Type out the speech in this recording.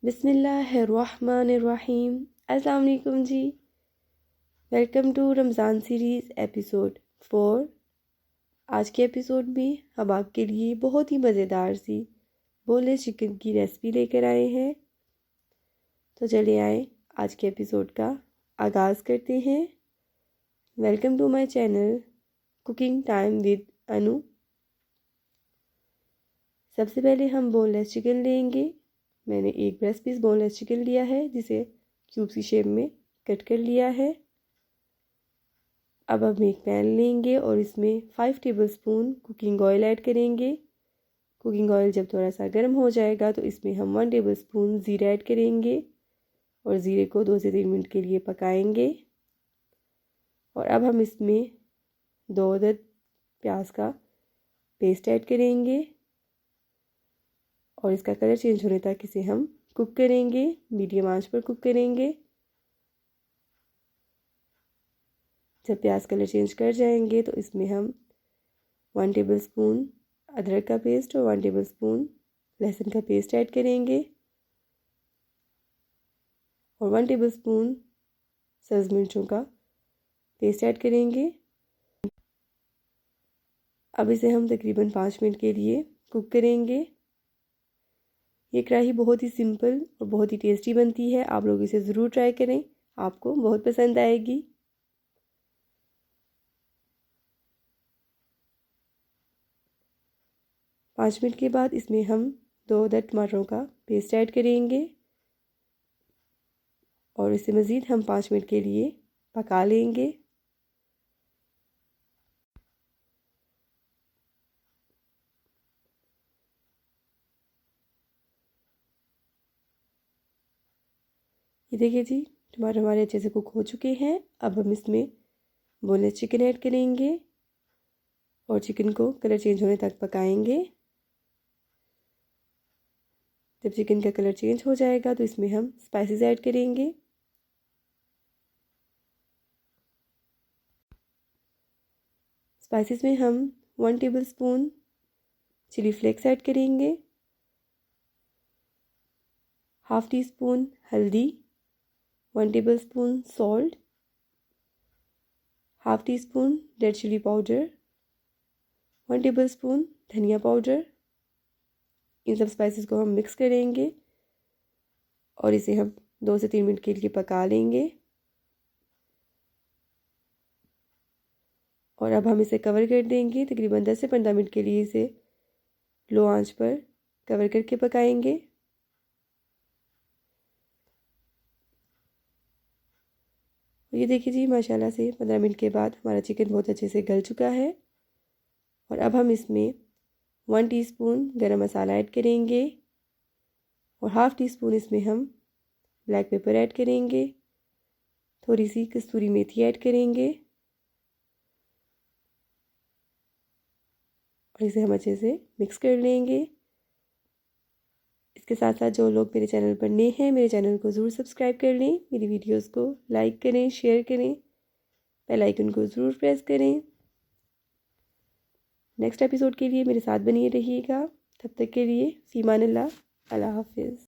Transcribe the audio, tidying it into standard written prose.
बिस्मिल्लाहिर्रहमानिर्रहीम। अस्सलाम वालेकुम जी। Welcome to Ramzan series episode 4। आज के एपिसोड में हम आपके लिए बहुत ही मज़ेदार सी बोनलेस चिकन की रेसिपी लेकर आए हैं। तो चलिए आए आज के एपिसोड का आगाज़ करते हैं। Welcome to my channel cooking time with Anu. सबसे पहले हम बोनलेस चिकन लेंगे। मैंने एक ब्रेस्ट पीस बोनलेस चिकन लिया है जिसे क्यूब की शेप में कट कर लिया है। अब हम एक पैन लेंगे और इसमें 5 टेबलस्पून कुकिंग ऑयल ऐड करेंगे। कुकिंग ऑयल जब थोड़ा सा गर्म हो जाएगा तो इसमें हम 1 टेबलस्पून ज़ीरा ऐड करेंगे और ज़ीरे को 2 से 3 मिनट के लिए पकाएंगे। और अब हम इसमें 2 अदद प्याज का पेस्ट ऐड करेंगे और इसका कलर चेंज होने तक इसे हम कुक करेंगे। मीडियम आंच पर कुक करेंगे। जब प्याज कलर चेंज कर जाएंगे तो इसमें हम 1 टेबलस्पून अदरक का पेस्ट और 1 टेबलस्पून लहसुन का पेस्ट ऐड करेंगे और 1 टेबलस्पून सब्ज़ मिर्चों का पेस्ट ऐड करेंगे। अब इसे हम तकरीबन 5 मिनट के लिए कुक करेंगे। ये कढ़ाई बहुत ही सिंपल और बहुत ही टेस्टी बनती है। आप लोग इसे ज़रूर ट्राई करें, आपको बहुत पसंद आएगी। पाँच मिनट के बाद इसमें हम 2 अदद टमाटरों का पेस्ट ऐड करेंगे और इसे मज़ीद हम 5 मिनट के लिए पका लेंगे। ये देखिए जी, टमाटर हमारे अच्छे से कुक हो चुके हैं। अब हम इसमें बोनलेस चिकन ऐड करेंगे और चिकन को कलर चेंज होने तक पकाएंगे। जब चिकन का कलर चेंज हो जाएगा तो इसमें हम स्पाइसेस ऐड करेंगे। स्पाइसेस में हम 1 टेबलस्पून चिली फ्लेक्स ऐड करेंगे, हाफ़ टी स्पून हल्दी, 1 tablespoon salt, half teaspoon red chili powder, 1 tablespoon धनिया पाउडर। इन सब स्पाइसेस को हम मिक्स करेंगे और इसे हम 2 से 3 मिनट के लिए पका लेंगे। और अब हम इसे कवर कर देंगे। तकरीबन 10 से 15 मिनट के लिए इसे लो आंच पर कवर करके पकाएंगे। ये देखिए जी, माशाल्लाह से 15 मिनट के बाद हमारा चिकन बहुत अच्छे से गल चुका है। और अब हम इसमें 1 टीस्पून गरम मसाला ऐड करेंगे और हाफ़ टी स्पून इसमें हम ब्लैक पेपर ऐड करेंगे। थोड़ी सी कस्तूरी मेथी ऐड करेंगे और इसे हम अच्छे से मिक्स कर लेंगे। इसके साथ साथ जो लोग मेरे चैनल पर नए हैं, मेरे चैनल को ज़रूर सब्सक्राइब कर लें, मेरी वीडियोस को लाइक करें, शेयर करें, बेल आइकन को ज़रूर प्रेस करें। नेक्स्ट एपिसोड के लिए मेरे साथ बनिए रहिएगा। तब तक के लिए फ़ी अमान अल्लाह, अल्लाह हाफ़िज़।